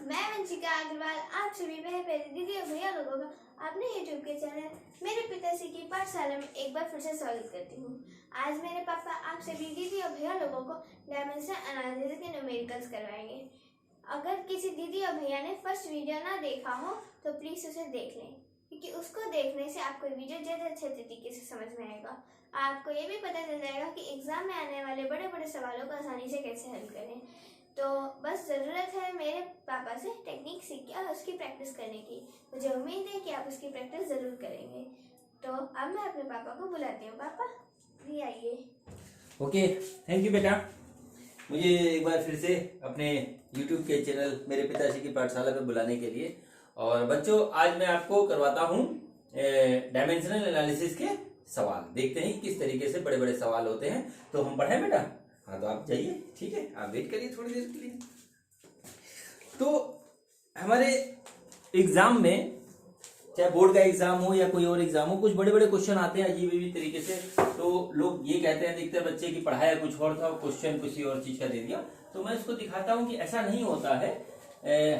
मैं वंशिका अग्रवाल आप सभी बहन प्यारे दीदी और भैया लोगों का अपने यूट्यूब के चैनल मेरे पिताश्री की पाठशाला में एक बार फिर से स्वागत करती हूँ। आज मेरे पापा आप सभी दीदी और भैया लोगों को डायमेंशन एनालिसिस के न्यूमेरिकल्स करवाएंगे। अगर किसी दीदी और भैया ने फर्स्ट वीडियो ना देखा हो तो प्लीज़ उसे देख लें, क्योंकि उसको देखने से आपको वीडियो ज़्यादा अच्छे तरीके से समझ में आएगा। आपको ये भी पता चल जाएगा कि एग्ज़ाम में आने वाले बड़े बड़े सवालों को आसानी से कैसे हल करें। तो बस ज़रूरत है मेरे पापा से टेक्निक सीख के और उसकी प्रैक्टिस करने की। मुझे उम्मीद है कि आप उसकी प्रैक्टिस ज़रूर करेंगे। तो अब मैं अपने पापा को बुलाती हूँ। पापा भी आइए। ओके, थैंक यू बेटा, मुझे एक बार फिर से अपने YouTube के चैनल मेरे पिताश्री की पाठशाला पे बुलाने के लिए। और बच्चों, आज मैं आपको करवाता हूँ डायमेंशनल एनालिसिस के सवाल। देखते हैं किस तरीके से बड़े बड़े सवाल होते हैं। तो हम पढ़ें बेटा? हाँ, तो आप जाइए, ठीक है, आप वेट करिए थोड़ी देर के लिए। तो हमारे एग्जाम में, चाहे बोर्ड का एग्जाम हो या कोई और एग्जाम हो, कुछ बड़े बड़े क्वेश्चन आते हैं अजीब अजीब तरीके से। तो लोग ये कहते हैं, देखते हैं बच्चे की पढ़ाया कुछ और था, क्वेश्चन किसी और चीज का दे दिया। तो मैं इसको दिखाता हूँ कि ऐसा नहीं होता है।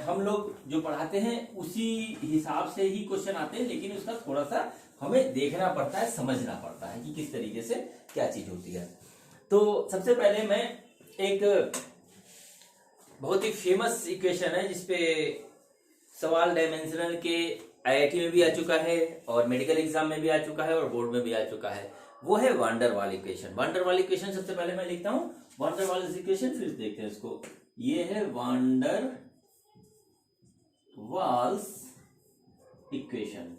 हम लोग जो पढ़ाते हैं उसी हिसाब से ही क्वेश्चन आते हैं, लेकिन उसका थोड़ा सा हमें देखना पड़ता है, समझना पड़ता है कि किस तरीके से क्या चीज होती है। तो सबसे पहले मैं एक बहुत ही फेमस इक्वेशन है जिसपे सवाल डायमेंशनल के आईआईटी में भी आ चुका है और मेडिकल एग्जाम में भी आ चुका है और बोर्ड में भी आ चुका है। वो है वान डेर वाल इक्वेशन। वान डेर वाल इक्वेशन सबसे पहले मैं लिखता हूं वान डेर वाल इक्वेशन, फिर देखते हैं इसको। ये है वान डेर वाल्स इक्वेशन,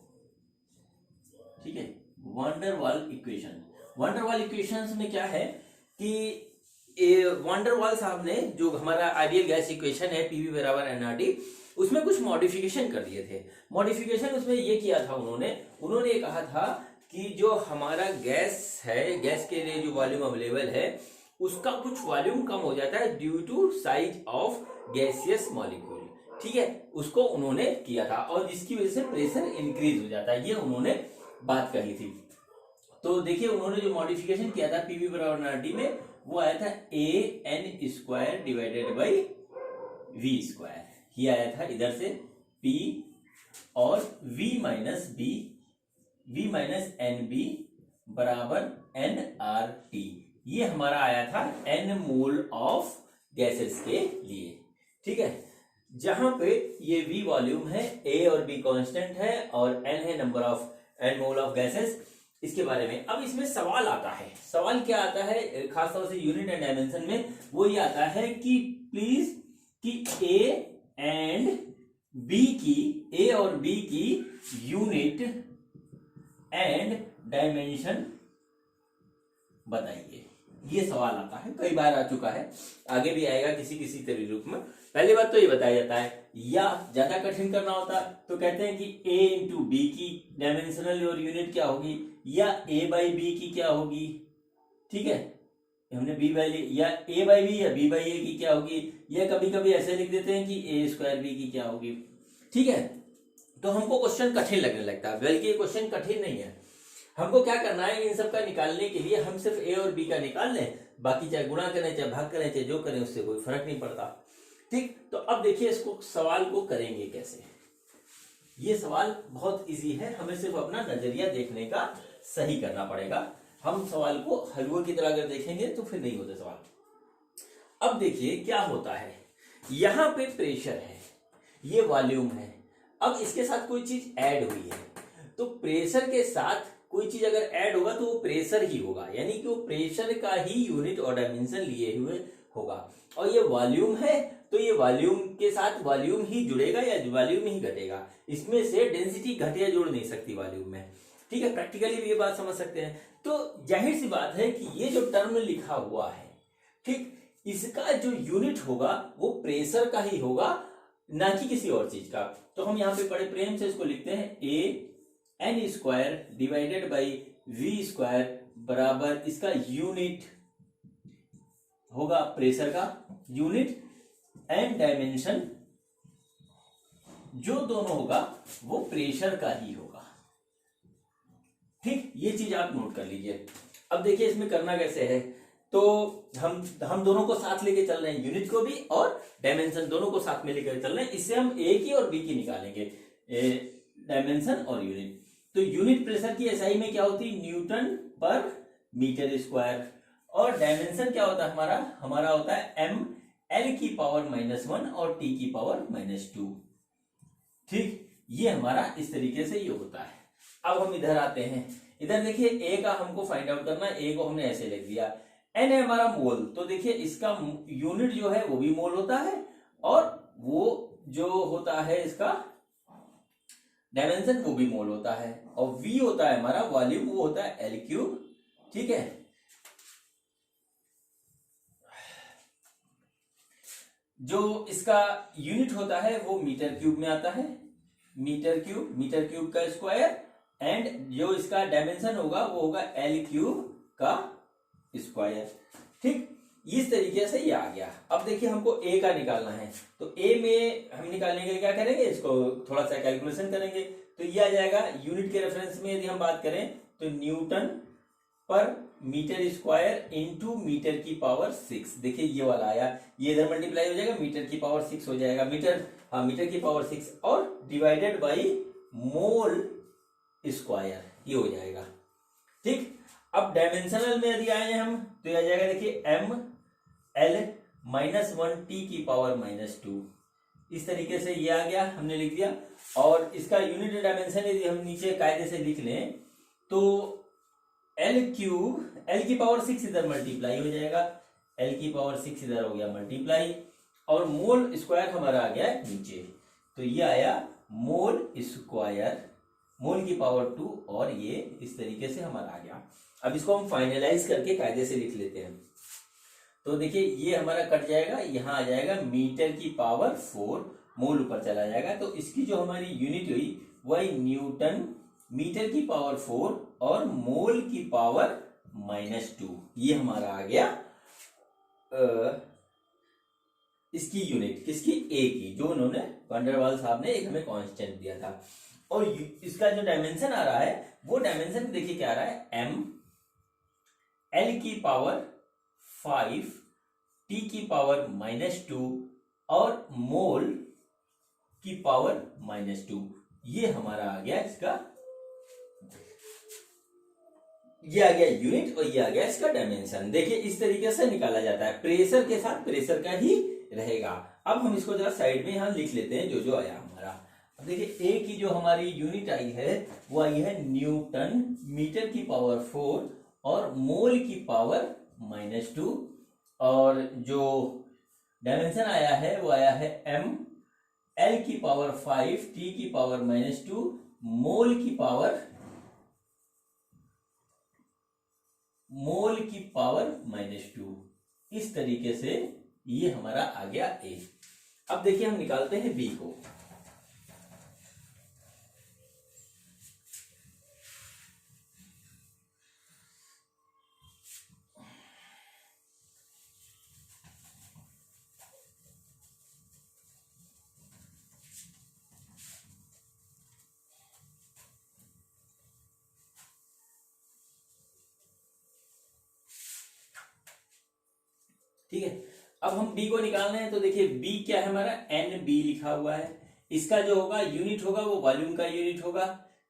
ठीक है, वान डेर वाल इक्वेशन। वान डेर वाल इक्वेशन में क्या है कि वान डेर वाल साहब ने जो हमारा आइडियल गैस इक्वेशन है पीवी बराबर एनआरटी, उसमें कुछ मॉडिफिकेशन कर दिए थे। मॉडिफिकेशन उसमें ये किया था, उन्होंने ये कहा था कि जो हमारा गैस है, गैस के लिए जो वॉल्यूम अवेलेबल है, उसका कुछ वॉल्यूम कम हो जाता है due to size of gaseous molecule, ठीक है, उसको उन्होंने किया था, और जिसकी वजह से प्रेशर इंक्रीज हो जाता है, ये उन्होंने बात कही थी। तो देखिए, उन्होंने जो मॉडिफिकेशन किया था पीवी बराबर एनआरटी में, वो आया था a n square divided by V square. ये आया था इधर से P और V माइनस एन बी बराबर एन आर टी। ये हमारा आया था n मोल ऑफ गैसेस के लिए, ठीक है। जहां पे ये V वॉल्यूम है, A और B कांस्टेंट है और n है number of n mole of gases. इसके बारे में अब इसमें सवाल आता है। सवाल क्या आता है खासतौर से यूनिट एंड डायमेंशन में? वो ये आता है कि प्लीज कि A एंड B की, A और B की यूनिट एंड डायमेंशन बताइए। ये सवाल आता है, कई बार आ चुका है, आगे भी आएगा किसी किसी तरह रूप में। पहली बात तो ये बताया जाता है, या ज्यादा कठिन करना होता तो कहते हैं कि A इंटू बी की डायमेंशनल और यूनिट क्या होगी, या A बाई बी की क्या होगी, ठीक है, हमने B बाई या A बाई बी या B बाई ए की क्या होगी, या कभी कभी ऐसे लिख देते हैं कि A स्क्वायर बी की क्या होगी, ठीक है। तो हमको क्वेश्चन कठिन लगने लगता है, बल्कि ये क्वेश्चन कठिन नहीं है। हमको क्या करना है, इन सब का निकालने के लिए हम सिर्फ A और B का निकाल लें, बाकी चाहे गुणा करें चाहे भाग करें चाहे जो करें, उससे कोई फर्क नहीं पड़ता, ठीक। तो अब देखिए इसको सवाल को करेंगे कैसे। ये सवाल बहुत इजी है, हमें सिर्फ अपना नजरिया देखने का सही करना पड़ेगा। हम सवाल को हलवे की तरह अगर देखेंगे तो फिर नहीं होते सवाल। अब देखिए क्या होता है, यहां पे प्रेशर है, ये वॉल्यूम है। अब इसके साथ कोई चीज ऐड हुई है, तो प्रेशर के साथ कोई चीज अगर ऐड होगा तो वो प्रेशर ही होगा, यानी कि वो प्रेशर का ही यूनिट और डायमेंशन लिए हुए होगा। और ये वॉल्यूम है तो ये वॉल्यूम के साथ वॉल्यूम ही जुड़ेगा या वॉल्यूम ही घटेगा, इसमें से डेंसिटी घट या जुड़ नहीं सकती वॉल्यूम में, ठीक है। प्रैक्टिकली भी ये बात समझ सकते हैं। तो जाहिर सी बात है कि ये जो टर्म लिखा हुआ है, ठीक, इसका जो यूनिट होगा वो प्रेशर का ही होगा, ना कि किसी और चीज का। तो हम यहाँ पे बड़े प्रेम से इसको लिखते हैं a n square divided by V square बराबर, इसका यूनिट होगा प्रेशर का, यूनिट एंड डायमेंशन जो दोनों होगा वो प्रेशर का ही होगा, ठीक। ये चीज आप नोट कर लीजिए। अब देखिए इसमें करना कैसे है, तो हम दोनों को साथ लेके चल रहे हैं, यूनिट को भी और डायमेंशन दोनों को साथ में लेकर चल रहे हैं। इससे हम ए की और बी की निकालेंगे, डायमेंशन और यूनिट। तो यूनिट प्रेशर की एसआई में क्या होती है, न्यूटन पर मीटर स्क्वायर, और डायमेंशन क्या होता है हमारा होता है एम एल की पावर -1 और टी की पावर -2। ठीक, ये हमारा इस तरीके से ये होता है। अब हम इधर आते हैं, इधर देखिए ए का हमको फाइंड आउट करना है। ए को हमने ऐसे लिख दिया, एन है हमारा मोल, तो देखिए इसका यूनिट जो है वो भी मोल होता है, और वो जो होता है इसका डायमेंशन वो भी मोल होता है, और वी होता है हमारा वॉल्यूम, वो होता है एल क्यूब। ठीक है, जो इसका यूनिट होता है वो मीटर क्यूब में आता है, मीटर क्यूब का स्क्वायर, एंड जो इसका डायमेंशन होगा वो होगा एल क्यूब का स्क्वायर। ठीक, इस तरीके से ये आ गया। अब देखिए हमको ए का निकालना है, तो ए में हम निकालने के लिए क्या करेंगे, इसको थोड़ा सा कैलकुलेशन करेंगे। तो ये आ जाएगा यूनिट के रेफरेंस में यदि हम बात करें तो न्यूटन पर मीटर स्क्वायर इंटू मीटर की पावर 6। देखिए ये वाला आया, ये इधर मल्टीप्लाई हो जाएगा, मीटर की पावर 6 हो जाएगा, मीटर की पावर 6 और डिवाइडेड बाई मोल स्क्वायर, ये हो जाएगा। ठीक, अब डायमेंशनल में यदि आए हम तो ये आ जाएगा, देखिए एम एल -1 टी की पावर -2। इस तरीके से ये आ गया, हमने लिख दिया। और इसका यूनिट डायमेंशन यदि हम नीचे कायदे से लिख लें तो एल की पावर 6 इधर मल्टीप्लाई हो जाएगा, एल की पावर 6 इधर हो गया मल्टीप्लाई, और मोल स्क्वायर हमारा आ गया नीचे, तो ये आया मोल स्क्वायर, मोल की पावर 2, और ये इस तरीके से हमारा आ गया। अब इसको हम फाइनलाइज करके कायदे से लिख लेते हैं। तो देखिए ये हमारा कट जाएगा, यहां आ जाएगा मीटर की पावर 4, मोल ऊपर चला जाएगा, तो इसकी जो हमारी यूनिट हुई वही न्यूटन मीटर की पावर 4 और मोल की पावर -2। ये हमारा आ गया इसकी यूनिट, किसकी, ए की, जो उन्होंने वंडरवाल साहब ने एक हमें कांस्टेंट दिया था। और इसका जो डायमेंशन आ रहा है वो डायमेंशन देखिए क्या आ रहा है, एम एल की पावर 5 टी की पावर -2 और मोल की पावर -2। ये हमारा आ गया इसका, ये आ गया यूनिट, और ये आ गया इसका डायमेंशन। देखिए इस तरीके से निकाला जाता है, प्रेशर के साथ प्रेशर का ही रहेगा। अब हम इसको जरा साइड में यहां लिख लेते हैं जो आया हमारा। अब देखिए ए की जो हमारी यूनिट आई है वो आई है न्यूटन मीटर की पावर 4 और मोल की पावर -2, और जो डायमेंशन आया है वो आया है एम एल की पावर 5 टी की पावर -2 मोल की पावर -2। इस तरीके से ये हमारा आ गया ए। अब देखिए हम निकालते हैं बी को। ठीक है, अब हम बी को निकालना है, तो देखिए बी क्या है हमारा, एन बी लिखा हुआ है। इसका जो होगा यूनिट होगा वो वॉल्यूम का यूनिट होगा।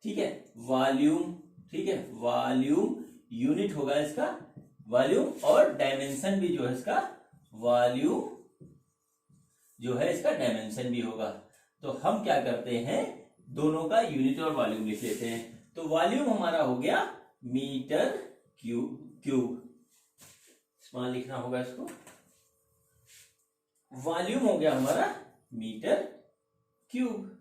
ठीक है, वॉल्यूम, ठीक है, वॉल्यूम यूनिट होगा इसका, वॉल्यूम, और डायमेंशन भी जो है इसका वॉल्यूम जो है इसका डायमेंशन भी होगा। तो हम क्या करते हैं, दोनों का यूनिट और वॉल्यूम लिख लेते हैं। तो वॉल्यूम हमारा हो गया मीटर क्यूब, स्मॉल लिखना होगा इसको, वॉल्यूम हो गया हमारा मीटर क्यूब,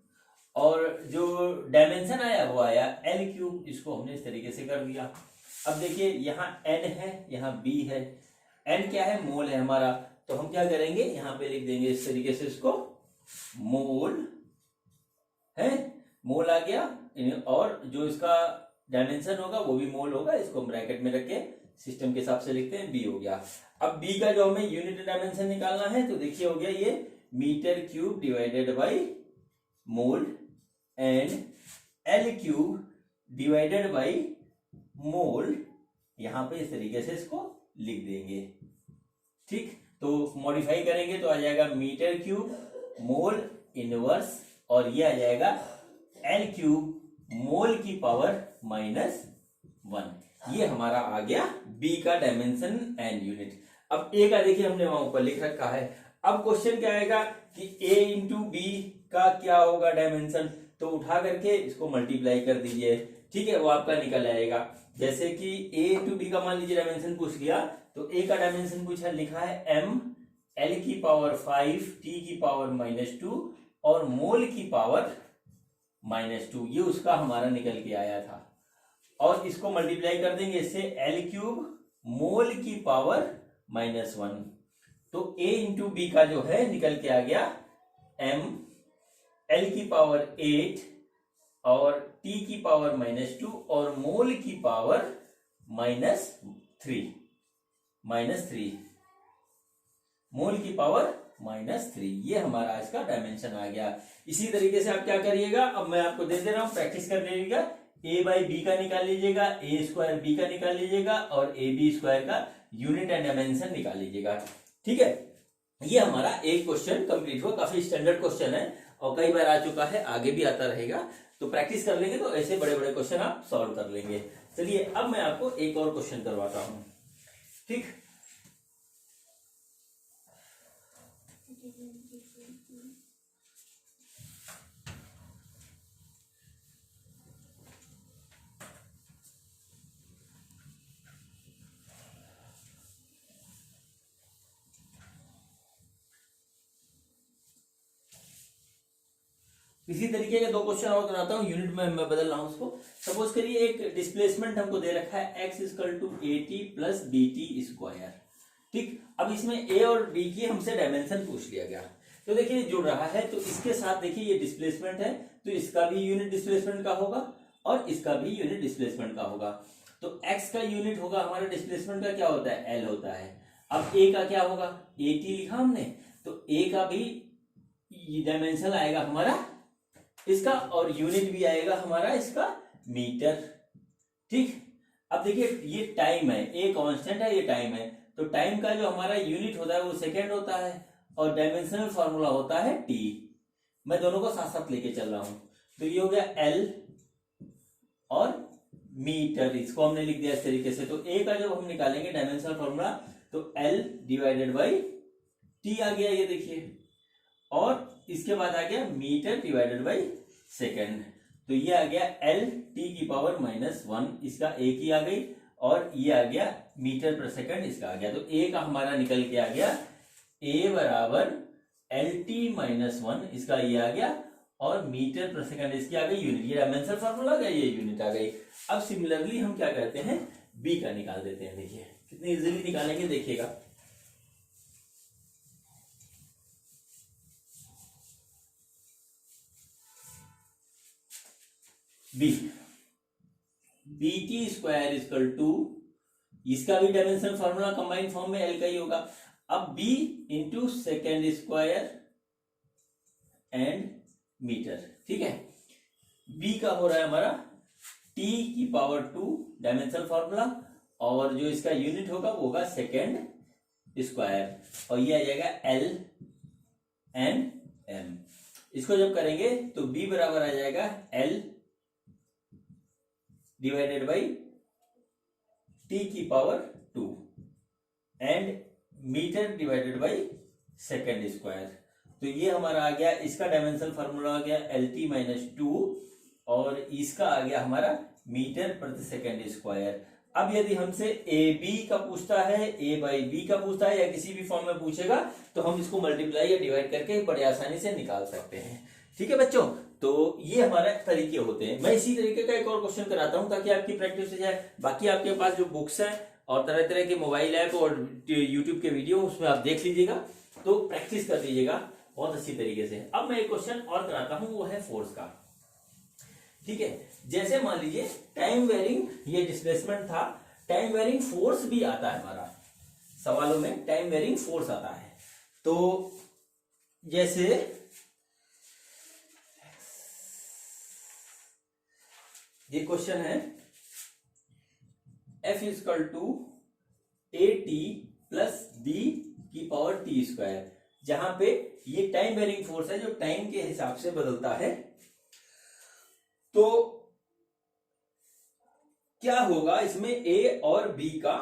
और जो डायमेंशन आया वो आया एल क्यूब। इसको हमने इस तरीके से कर दिया। अब देखिए यहाँ एन है, यहाँ बी है। एन क्या है, मोल है हमारा, तो हम क्या करेंगे, यहाँ पे लिख देंगे इस तरीके से इसको, मोल है, मोल आ गया, और जो इसका डायमेंशन होगा वो भी मोल होगा। इसको हम ब्रैकेट में रख के सिस्टम के हिसाब से लिखते हैं, बी हो गया। अब बी का जो हमें यूनिट डायमेंशन निकालना है, तो देखिए हो गया ये metre cube divided by mole, and L cube divided by mole. यहां पे इस तरीके से इसको लिख देंगे। ठीक, तो मॉडिफाई करेंगे तो आ जाएगा मीटर क्यूब मोल इनवर्स, और ये आ जाएगा एल क्यूब मोल की पावर -1। ये हमारा आ गया बी का डायमेंशन एंड यूनिट। अब ए का देखिए हमने वहां ऊपर लिख रखा है। अब क्वेश्चन क्या आएगा कि ए इंटू बी का क्या होगा डायमेंशन, तो उठा करके इसको मल्टीप्लाई कर दीजिए। ठीक है, वो आपका निकल आएगा। जैसे कि ए इंटू बी का मान लीजिए डायमेंशन पूछ लिया, तो ए का डायमेंशन पूछा, लिखा है m l की पावर 5 t की पावर -2 और मोल की पावर -2, ये उसका हमारा निकल के आया था। और इसको मल्टीप्लाई कर देंगे इससे, एल क्यूब मोल की पावर -1, तो a इंटू बी का जो है निकल के आ गया m l की पावर 8 और t की पावर -2 और मोल की पावर -3, मोल की पावर -3। ये हमारा इसका डायमेंशन आ गया। इसी तरीके से आप क्या करिएगा, अब मैं आपको दे दे रहा हूं, प्रैक्टिस कर लीजिएगा। a बाई बी का निकाल लीजिएगा, a स्क्वायर बी का निकाल लीजिएगा और a बी स्क्वायर का यूनिट एंड डायमेंशन निकाल लीजिएगा। ठीक है, ये हमारा एक क्वेश्चन कंप्लीट हुआ। काफी स्टैंडर्ड क्वेश्चन है और कई बार आ चुका है, आगे भी आता रहेगा, तो प्रैक्टिस कर लेंगे तो ऐसे बड़े बड़े क्वेश्चन आप सॉल्व कर लेंगे। चलिए अब मैं आपको एक और क्वेश्चन करवाता हूं। ठीक, इसी तरीके के दो क्वेश्चन और कराता हूं, यूनिट में मैं बदल रहा हूं उसको। सपोज करिए एक डिस्प्लेसमेंट हमको दे रखा है x equal to AT plus BT square. ठीक, अब इसमें a और b की हमसे डायमेंशन पूछ लिया गया, तो देखिए जुड़ रहा है, तो इसके साथ देखिए ये डिस्प्लेसमेंट है, तो इसका भी यूनिट डिस्प्लेसमेंट का होगा और इसका भी यूनिट डिस्प्लेसमेंट का होगा। तो x का यूनिट होगा हमारा डिस्प्लेसमेंट का क्या होता है, l होता है। अब a का क्या होगा, AT लिखा हमने, तो a का भी डायमेंशन आएगा हमारा इसका और यूनिट भी आएगा हमारा इसका मीटर। ठीक, अब देखिए ये टाइम है, ए कांस्टेंट है, ये टाइम है, तो टाइम का जो हमारा यूनिट होता है वो सेकंड होता है और डायमेंशनल फार्मूला होता है टी। मैं दोनों को साथ साथ लेके चल रहा हूं, तो ये हो गया एल और मीटर, इसको हमने लिख दिया इस तरीके से। तो ए का जब हम निकालेंगे डायमेंशनल फार्मूला, तो एल डिवाइडेड बाई टी आ गया, ये देखिए, और इसके बाद आ गया मीटर डिवाइडेड बाई सेकेंड, तो ये आ गया एल टी की पावर -1, इसका ए की आ गई, और ये आ गया मीटर पर सेकंड इसका आ गया। तो ए का हमारा निकल के आ गया ए बराबर एल टी -1, इसका ये आ गया, और मीटर पर सेकंड इसकी आ गई यूनिट। ये डायमेंशनल फार्मूला आ गया, ये यूनिट आ गई। अब सिमिलरली हम क्या करते हैं, बी का निकाल देते हैं। देखिए कितनी इजीली निकालेंगे, देखिएगा। B T square equal to, इसका भी डायमेंशनल फार्मूला कंबाइंड फॉर्म में एल का ही होगा। अब B into second square and metre. ठीक है, बी का हो रहा है हमारा टी की पावर 2 डायमेंशनल फार्मूला, और जो इसका यूनिट होगा वो होगा सेकेंड स्क्वायर, और ये आ जाएगा एल एंड एम। इसको जब करेंगे तो बी बराबर आ जाएगा एल डिवाइडेड बाई टी की power 2 and metre divided by second square. तो ये हमारा आ गया, इसका डायमेंशनल फार्मूला आ गया एल टी -2 और इसका आ गया हमारा मीटर प्रति सेकेंड स्क्वायर। अब यदि हमसे ए बी का पूछता है, ए बाई बी का पूछता है, या किसी भी फॉर्म में पूछेगा, तो हम इसको मल्टीप्लाई या डिवाइड करके बड़े आसानी से निकाल सकते हैं। ठीक है बच्चों, तो ये हमारे तरीके होते हैं। मैं इसी तरीके का एक और क्वेश्चन कराता हूं ताकि आपकी प्रैक्टिस हो जाए। बाकी आपके पास जो बुक्स हैं और तरह तरह के मोबाइल ऐप और यूट्यूब के वीडियो, उसमें आप देख लीजिएगा, तो प्रैक्टिस कर लीजिएगा बहुत अच्छी तरीके से। अब मैं एक क्वेश्चन और कराता हूं, वो है फोर्स का। ठीक है, जैसे मान लीजिए टाइम वेरिंग ये डिस्प्लेसमेंट था, टाइम वेरिंग फोर्स भी आता है हमारा सवालों में, टाइम वेरिंग फोर्स आता है। तो जैसे ये क्वेश्चन है, F equal to A T plus B की पावर टी स्क्वायर, जहां पे ये टाइम वेरिंग फोर्स है जो टाइम के हिसाब से बदलता है। तो क्या होगा इसमें, ए और बी का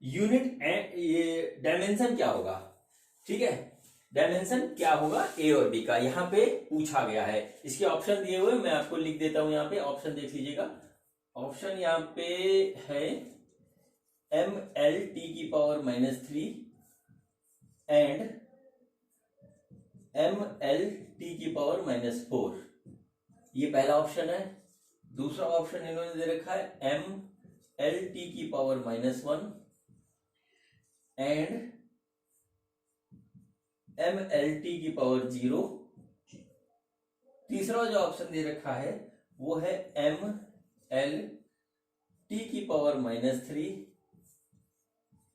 यूनिट ये डायमेंशन क्या होगा, ठीक है, डायमेंशन क्या होगा ए और बी का, यहां पे पूछा गया है। इसके ऑप्शन दिए हुए मैं आपको लिख देता हूं, यहां पे ऑप्शन देख लीजिएगा। ऑप्शन यहां पे है एम एल टी की power -3 and M L T की पावर -4, ये पहला ऑप्शन है। दूसरा ऑप्शन इन्होंने दे रखा है एम एल टी की power -1 and M L T की पावर 0। तीसरा जो ऑप्शन दे रखा है वो है एम एल टी की power -3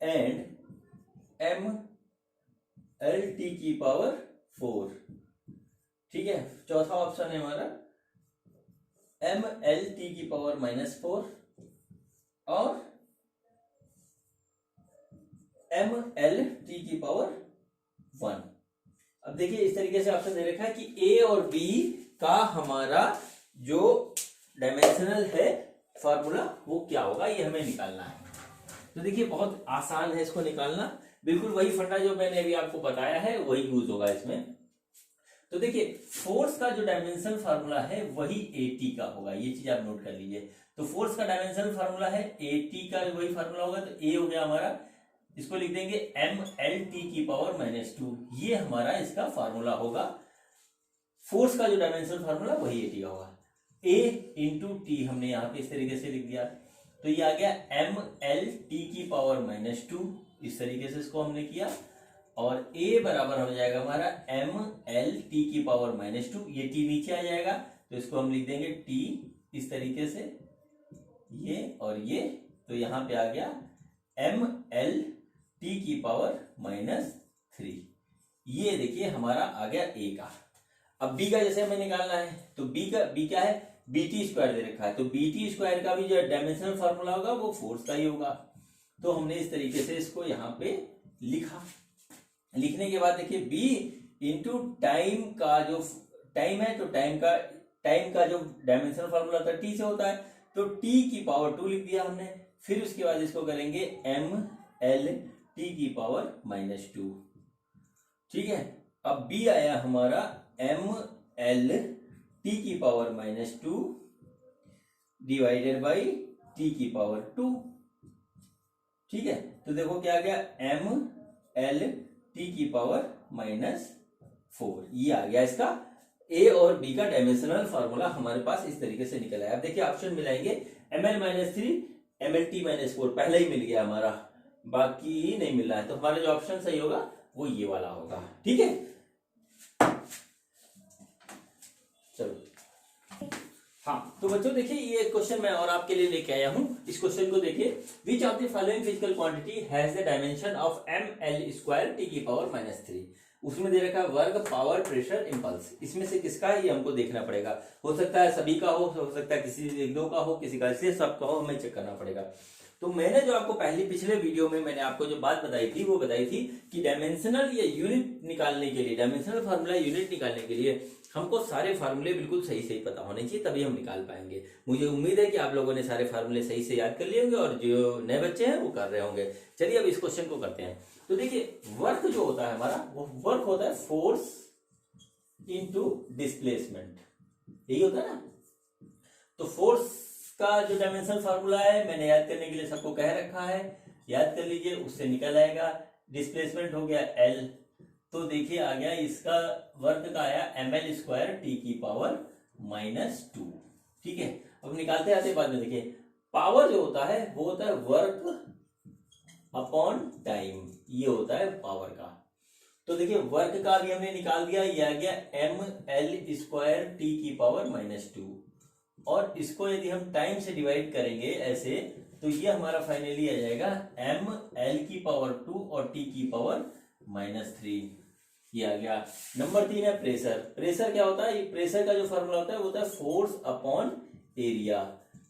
and M L T की पावर 4, ठीक है। चौथा ऑप्शन है हमारा एम एल टी की पावर -4 और एम एल टी की पावर 1। अब देखिए इस तरीके से ऑप्शन दे रखा है कि ए और बी का हमारा जो डायमेंशनल है फॉर्मूला वो क्या होगा, ये हमें निकालना है। तो देखिए बहुत आसान है इसको निकालना, बिल्कुल वही फंडा जो मैंने अभी आपको बताया है वही यूज होगा इसमें। तो देखिए फोर्स का जो डायमेंशनल फार्मूला है वही एटी का होगा, ये चीज आप नोट कर लीजिए। तो फोर्स का डायमेंशनल फार्मूला है एटी का, वही फार्मूला होगा। तो ए हो गया हमारा, इसको लिख देंगे एम एल टी की पावर -2, ये हमारा इसका फार्मूला होगा। फोर्स का जो डायमेंशनल फार्मूला वही एटी का होगा। ए इंटू टी हमने यहाँ पे इस तरीके से लिख दिया, तो ये आ गया एम एल टी की पावर -2, इस तरीके से इसको हमने किया। और ए बराबर हो जाएगा हमारा एम एल टी की पावर -2, ये टी नीचे आ जाएगा तो इसको हम लिख देंगे टी इस तरीके से, ये और ये। तो यहाँ पे आ गया एम एल टी की पावर -3, ये देखिए हमारा आ गया ए का। अब बी का जैसे हमें निकालना है, तो बी क्या है, बी टी स्क्वायर दे रखा है, तो बी टी स्क्वायर का भी जो डायमेंशनल फार्मूला होगा वो फोर्स का ही होगा। तो हमने इस तरीके से इसको यहाँ पे लिखा। लिखने के बाद देखिए बी इंटू टाइम का जो टाइम है, तो टाइम का जो डायमेंशनल फार्मूला होता है टी से होता है, तो टी की पावर 2 लिख दिया हमने। फिर उसके बाद इसको करेंगे एम एल टी की पावर -2, ठीक है। अब बी आया हमारा एम एल टी की पावर -2 डिवाइडेड बाई टी की पावर 2, ठीक है। तो देखो क्या आ गया, एम एल टी की पावर -4, ये आ गया इसका ए और बी का डायमेंशनल फार्मूला हमारे पास इस तरीके से निकल आया। अब देखिए ऑप्शन मिलाएंगे, M L -3 M L T -4 पहले ही मिल गया हमारा, बाकी नहीं मिल रहा है, तो हमारा जो ऑप्शन सही होगा वो ये वाला होगा, ठीक है। चलो हाँ, तो बच्चों देखिए ये क्वेश्चन मैं और आपके लिए लेके आया हूं। इस क्वेश्चन को देखिए, which of the following physical quantity has the dimension of M L square T की पावर -3। उसमें दे रखा है वर्ग, पावर, प्रेशर, इंपल्स, इसमें से किसका है ये हमको देखना पड़ेगा। हो सकता है सभी का हो सकता है किसी एक दो का हो, किसी का, इसलिए सबका हो, हमें चेक करना पड़ेगा। तो मैंने जो आपको पिछले वीडियो में मैंने आपको जो बात बताई थी वो बताई थी कि डायमेंशनल या यूनिट निकालने के लिए, डायमेंशनल फार्मूला यूनिट निकालने के लिए हमको सारे फार्मूले बिल्कुल सही सही पता होने चाहिए, तभी हम निकाल पाएंगे। मुझे उम्मीद है कि आप लोगों ने सारे फार्मूले सही से याद कर लिए होंगे और जो नए बच्चे हैं वो कर रहे होंगे। चलिए अब इस क्वेश्चन को करते हैं। तो देखिए वर्क जो होता है हमारा, वो वर्क होता है फोर्स इनटू डिस्प्लेसमेंट, यही होता है ना। तो फोर्स का जो डायमेंशनल फार्मूला है मैंने याद करने के लिए सबको कह रखा है, याद कर लीजिए, उससे निकल आएगा। डिस्प्लेसमेंट हो गया एल, तो देखिए आ गया इसका वर्क का आया एम एल स्क्वायर टी की पावर -2, ठीक है। अब निकालते आते बाद में देखिए पावर जो होता है वो होता है वर्क अपॉन टाइम, ये होता है पावर का। तो देखिए वर्क का भी हमने निकाल दिया, ये आ गया एम एल स्क्वायर टी की पावर -2, और इसको यदि हम टाइम से डिवाइड करेंगे ऐसे, तो ये हमारा फाइनली आ जाएगा एम एल की पावर 2 और टी की पावर -3, ये आ गया। नंबर 3 है प्रेशर। प्रेशर क्या होता है, प्रेशर का जो फॉर्मूला होता है वो होता है फोर्स अपॉन एरिया।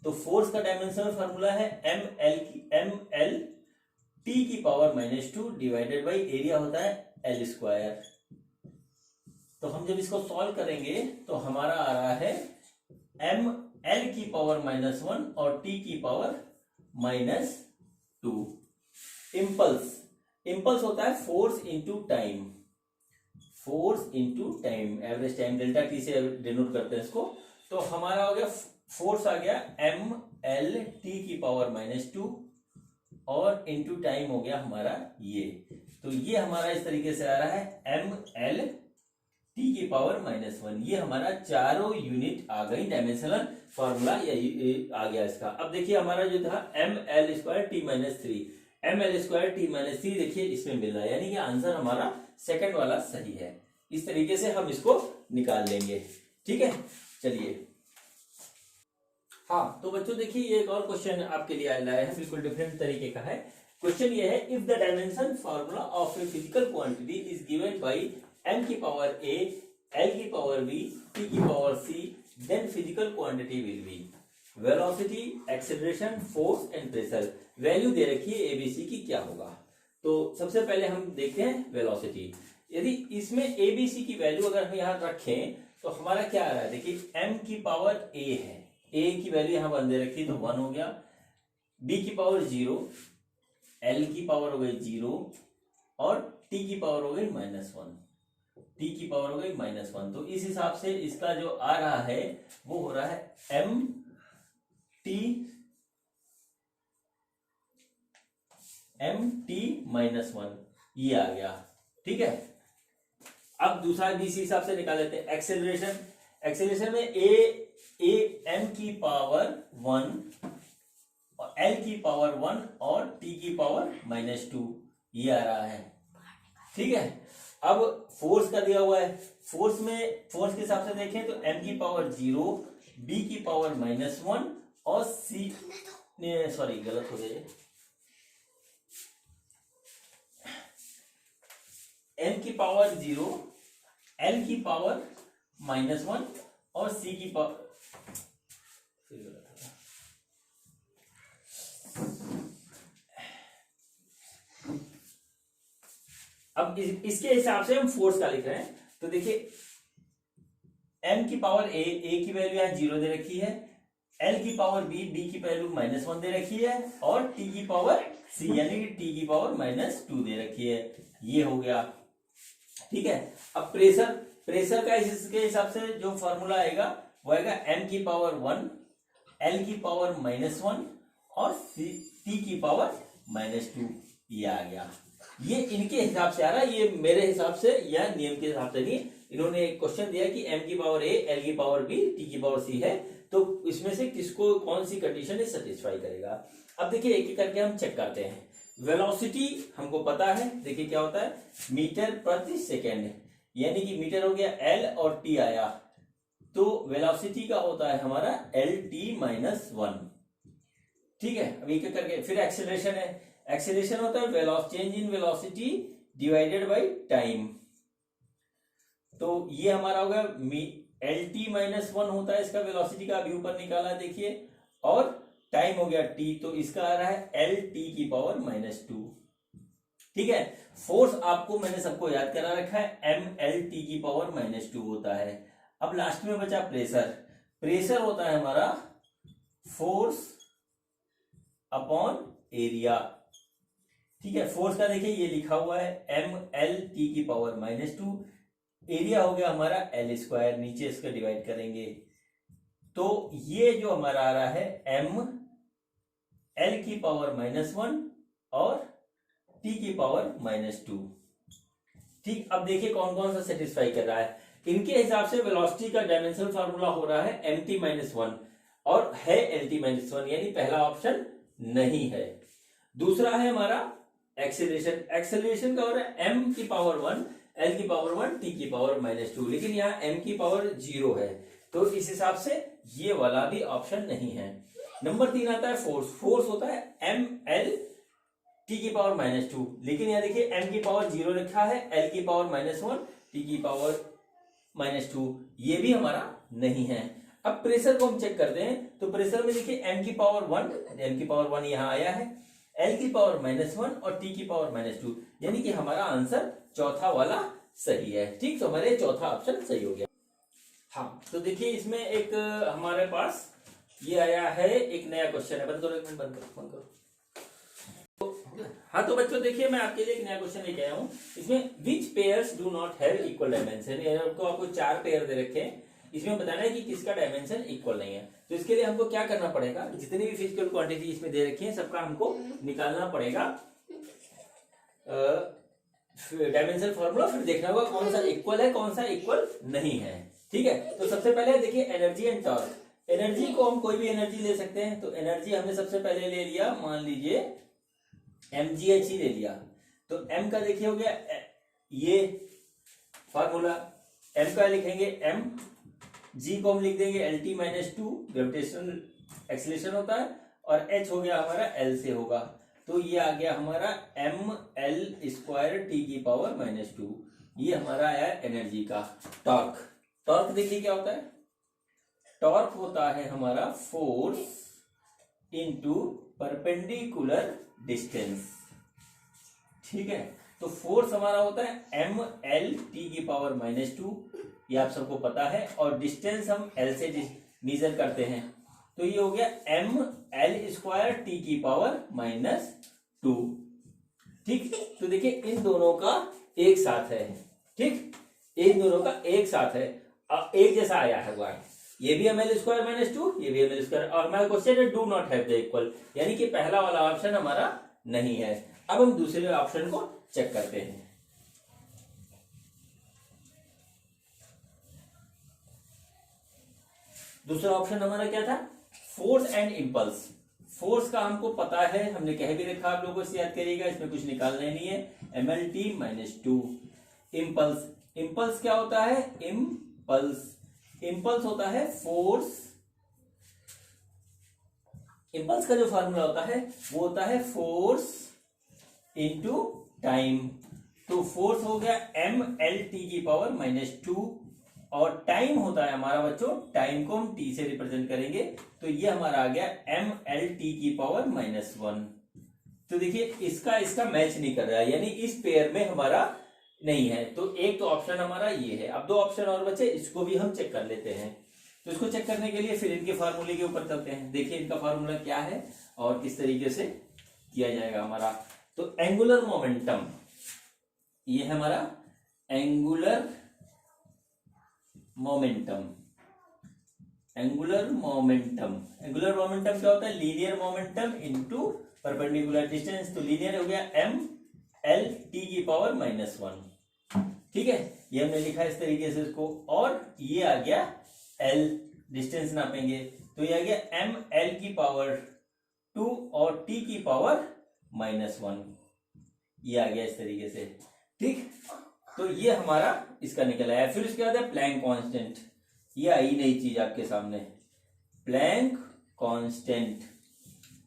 तो फोर्स का डायमेंशनल फार्मूला है एम एल टी की पावर -2 डिवाइडेड बाई एरिया होता है एल स्क्वायर। तो हम जब इसको सॉल्व करेंगे तो हमारा आ रहा है एम एल की पावर -1 और टी की पावर -2। इंपल्स होता है force into time, average time delta T से डिनोट करते हैं इसको। तो हमारा हो गया फोर्स आ गया एम एल टी की पावर -2 और इंटू टाइम हो गया हमारा ये। तो ये हमारा इस तरीके से आ रहा है एम एल टी की पावर -1। ये हमारा चारों यूनिट आ गई, डायमेंशनल फॉर्मूला ये आ गया इसका। अब देखिए हमारा जो था M L square T -3, M L square T -3 देखिए इसमें मिल रहा है, यानी कि आंसर हमारा सेकंड वाला सही है। इस तरीके से हम इसको निकाल लेंगे, ठीक है। चलिए हाँ, तो बच्चों देखिए ये एक और क्वेश्चन आपके लिए लाया है, बिल्कुल डिफरेंट तरीके का है। क्वेश्चन ये है, if the dimension formula of a physical quantity is given by m की पावर a, l की पावर b, t की power c, then physical quantity will be velocity, acceleration, force and pressure. Value दे रखी है ABC की, क्या होगा। तो सबसे पहले हम देखते हैं वेलोसिटी। यदि इसमें एबीसी की वैल्यू अगर हम यहाँ रखें तो हमारा क्या आ रहा है, देखिए m की पावर a है, a की वैल्यू यहाँ पर दे रखी तो 1 हो गया, b की पावर 0, l की पावर हो गई 0 और t की पावर हो गई -1, t की पावर हो गई -1। तो इस हिसाब से इसका जो आ रहा है वो हो रहा है m t -1, ये आ गया, ठीक है। अब दूसरा भी इसी हिसाब से निकाल लेते हैं। एक्सेलरेशन में a m की पावर 1 और l की पावर 1 और t की पावर -2, ये आ रहा है, ठीक है। अब फोर्स का दिया हुआ है, फोर्स के हिसाब से देखें तो m की पावर 0, b की पावर -1 और c, सॉरी गलत हो गया, m की पावर 0, l की पावर -1 और c की पावर, अब इसके हिसाब से हम फोर्स का लिख रहे हैं। तो देखिए m की पावर a की वैल्यू यहाँ 0 दे रखी है, l की पावर b की वैल्यू -1 दे रखी है और t की पावर c यानी कि t की पावर -2 दे रखी है, ये हो गया, ठीक है। अब प्रेशर का इसके हिसाब से जो फॉर्मूला आएगा वो आएगा m की पावर 1, l की पावर -1 और t की पावर -2, ये आ गया। ये इनके हिसाब से आ रहा है, ये मेरे हिसाब से या नियम के हिसाब से नहीं। इन्होंने एक क्वेश्चन दिया कि m की पावर a, l की पावर b, t की पावर c है, तो इसमें से किसको कौन सी कंडीशन सेटिस्फाई करेगा। अब देखिए एक एक करके हम चेक करते हैं। वेलोसिटी हमको पता है, देखिए क्या होता है, मीटर प्रति सेकेंड, यानी कि मीटर हो गया l और t आया, तो वेलोसिटी का होता है हमारा LT-1, ठीक है। अब एक एक करके फिर एक्सेलरेशन है, एक्सेलरेशन होता है change in velocity divided by time, तो ये हमारा होगा LT-1 होता है इसका वेलोसिटी का, अभी ऊपर निकाला देखिए, और टाइम हो गया t, तो इसका आ रहा है LT की पावर -2, ठीक है। फोर्स आपको मैंने सबको याद करा रखा है, MLT की पावर -2 होता है। अब लास्ट में बचा प्रेशर होता है हमारा फोर्स अपॉन एरिया, ठीक है। फोर्स का देखिए ये लिखा हुआ है MLT की पावर -2, एरिया हो गया हमारा L स्क्वायर, नीचे इसका डिवाइड करेंगे, तो ये जो हमारा आ रहा है ML की पावर -1 और T की पावर -2, ठीक। अब देखिए कौन कौन सा सेटिस्फाई कर रहा है। इनके हिसाब से वेलोसिटी का डायमेंशनल फार्मूला हो रहा है MT-1 और है LT-1, यानी पहला ऑप्शन नहीं है। दूसरा है हमारा एक्सेलरेशन का हो रहा है m की पावर 1, l की पावर 1, t की पावर -2, लेकिन यहाँ m की पावर 0 है, तो इस हिसाब से ये वाला भी ऑप्शन नहीं है। नंबर 3 आता है फोर्स होता है ML t की पावर -2, लेकिन यहाँ देखिए m की पावर 0 लिखा है, l की पावर -1, t की पावर -2, ये भी हमारा नहीं है। अब प्रेशर को हम चेक करते हैं, तो प्रेशर में देखिए m की पावर 1 यहाँ आया है, l की पावर -1 और t की पावर -2, यानी कि हमारा आंसर चौथा वाला सही है। ठीक, तो हमारे चौथा ऑप्शन सही हो गया। हाँ, तो देखिए इसमें एक हमारे पास ये आया है, एक नया क्वेश्चन है। बंद करो, एक मिनट, बंद करो। हाँ, तो बच्चों देखिए मैं आपके लिए एक नया क्वेश्चन लेके आया हूँ। इसमें which pairs do not have equal dimension, आपको 4 पेयर दे रखे हैं, इसमें बताना है कि किसका डायमेंशन इक्वल नहीं है। तो इसके लिए हमको क्या करना पड़ेगा, जितनी भी फिजिकल क्वांटिटी इसमें दे रखी है सबका हमको निकालना पड़ेगा डायमेंशन फॉर्मूला, फिर देखना होगा कौन सा इक्वल है कौन सा इक्वल नहीं है। ठीक है, तो सबसे पहले देखिए एनर्जी एंड टॉर्क। एनर्जी को हम कोई भी एनर्जी ले सकते हैं, तो एनर्जी हमने सबसे पहले ले लिया, मान लीजिए mgh ही ले लिया, तो m का देखिए हो गया ये फार्मूला, m का लिखेंगे m, g को हम लिख देंगे LT - 2 ग्रेविटेशनल एक्सीलरेशन होता है, और h हो गया हमारा L से होगा, तो ये आ गया हमारा ml² t की पावर -2। ये हमारा आया एनर्जी का। टॉर्क, टॉर्क देखिए क्या होता है, टॉर्क होता है हमारा फोर्स इनटू परपेंडिकुलर डिस्टेंस। ठीक है, तो फोर्स हमारा होता है ml t की पावर -2, ये आप सबको पता है, और डिस्टेंस हम L से मेजर करते हैं, तो ये हो गया ml² t की पावर -2। ठीक, तो देखिए इन दोनों का एक साथ है। ठीक, इन दोनों का एक साथ है, एक जैसा आया है हुआ है, ये भी ml² -2, ये भी ml², और हमारा क्वेश्चन है do not have the equal, यानी कि पहला वाला ऑप्शन हमारा नहीं है। अब हम दूसरे ऑप्शन को चेक करते हैं। दूसरा ऑप्शन हमारा क्या था, फोर्स एंड इंपल्स। फोर्स का हमको पता है, हमने कह भी रखा, आप लोगों से याद करिएगा, इसमें कुछ निकालना ही नहीं है, mlt - 2। इंपल्स, इंपल्स क्या होता है, इंपल्स होता है फोर्स, इंपल्स का जो फार्मूला होता है वो होता है फोर्स इनटू टाइम। तो फोर्स हो गया mlt की पावर -2, और टाइम होता है हमारा बच्चों, टाइम को हम t से रिप्रेजेंट करेंगे, तो ये हमारा आ गया mlt की पावर -1। तो देखिए इसका मैच नहीं कर रहा है, यानी इस पेयर में हमारा नहीं है, तो एक तो ऑप्शन हमारा ये है। अब 2 ऑप्शन और बचे, इसको भी हम चेक कर लेते हैं। तो इसको चेक करने के लिए फिर इनके फार्मूले के ऊपर चलते हैं, देखिए इनका फार्मूला क्या है और किस तरीके से किया जाएगा हमारा। तो एंगुलर मोमेंटम, ये है हमारा एंगुलर मोमेंटम। एंगुलर मोमेंटम क्या होता है, linear momentum into perpendicular distance, तो लीनियर हो गया mlt की पावर -1। ठीक है, ये हमने लिखा इस तरीके से इसको, और ये आ गया l, डिस्टेंस नापेंगे, तो ये आ गया ml की पावर 2 और t की पावर -1, ये आ गया इस तरीके से। ठीक, तो ये हमारा इसका निकल आया। फिर उसके बाद है प्लैंक कांस्टेंट, ये आई नई चीज आपके सामने, प्लैंक कांस्टेंट।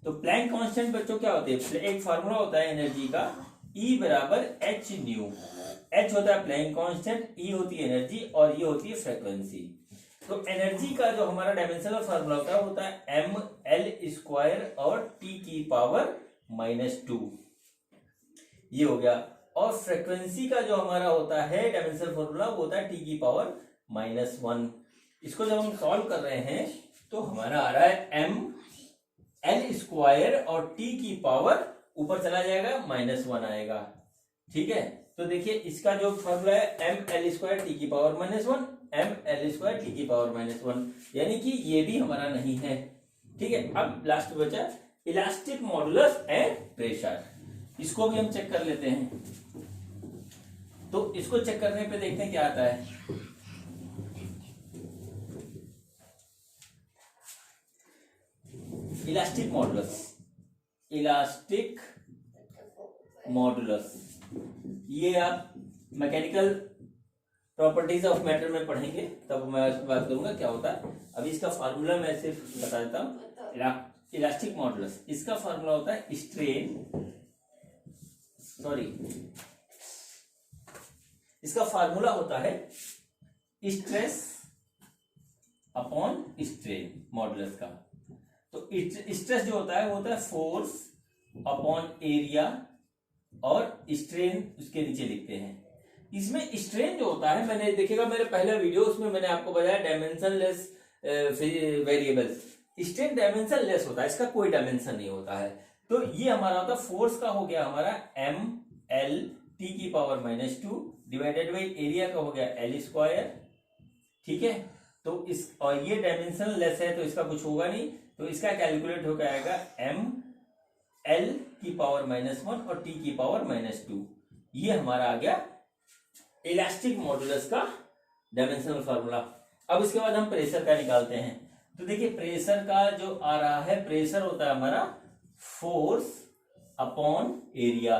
तो प्लैंक कांस्टेंट बच्चों क्या होते हैं, एक फार्मूला होता है एनर्जी का, E बराबर h न्यू। h होता है प्लैंक कांस्टेंट, E होती है एनर्जी, और ये होती है फ्रीक्वेंसी। तो एनर्जी का जो हमारा डायमेंशनल फार्मूला होता है ml² और t की पावर -2, ये हो गया। और फ्रीक्वेंसी का जो हमारा होता है डायमेंशनल फार्मूला, वो होता है t की पावर -1। इसको जब हम सॉल्व कर रहे हैं तो हमारा आ रहा है ml² और t की पावर ऊपर चला जाएगा, -1 आएगा। ठीक है, तो देखिए इसका जो फॉर्मूला है ml² t की पावर -1, ml² t की पावर -1, यानी कि ये भी हमारा नहीं है। ठीक है, अब लास्ट बचा इलास्टिक मॉडुलस एंड प्रेशर, इसको भी हम चेक कर लेते हैं। तो इसको चेक करने पे देखते हैं क्या आता है। इलास्टिक मॉडुलस, ये आप मैकेनिकल प्रॉपर्टीज ऑफ मैटर में पढ़ेंगे, तब मैं इस बात करूंगा क्या होता है। अभी इसका फार्मूला मैं सिर्फ बता देता हूं। इलास्टिक मॉडुलस, इसका फार्मूला होता है इसका फार्मूला होता है स्ट्रेस अपॉन स्ट्रेन मॉडुलस का। तो स्ट्रेस जो होता है वो होता है फोर्स अपॉन एरिया और स्ट्रेन उसके नीचे लिखते हैं। इसमें स्ट्रेन जो होता है, मैंने देखिएगा मेरे पहला वीडियो, उसमें मैंने आपको बताया dimensionless variables. Strain dimension less होता है, इसका कोई डायमेंशन नहीं होता है। तो ये हमारा होता है फोर्स का हो गया हमारा एम एल टी की पावर -2 डिवाइडेड बाई एरिया का हो गया एल स्क्वायर। ठीक है, तो इस और ये डायमेंशन लेस है तो इसका कुछ होगा नहीं, तो इसका कैलकुलेट हो जाएगा एम एल की पावर -1 और टी की पावर -2। ये हमारा आ गया इलास्टिक मॉडुलस का डायमेंशनल फार्मूला। अब इसके बाद हम प्रेशर का निकालते हैं। तो देखिए प्रेशर का जो आ रहा है, प्रेशर होता है हमारा फोर्स अपॉन एरिया।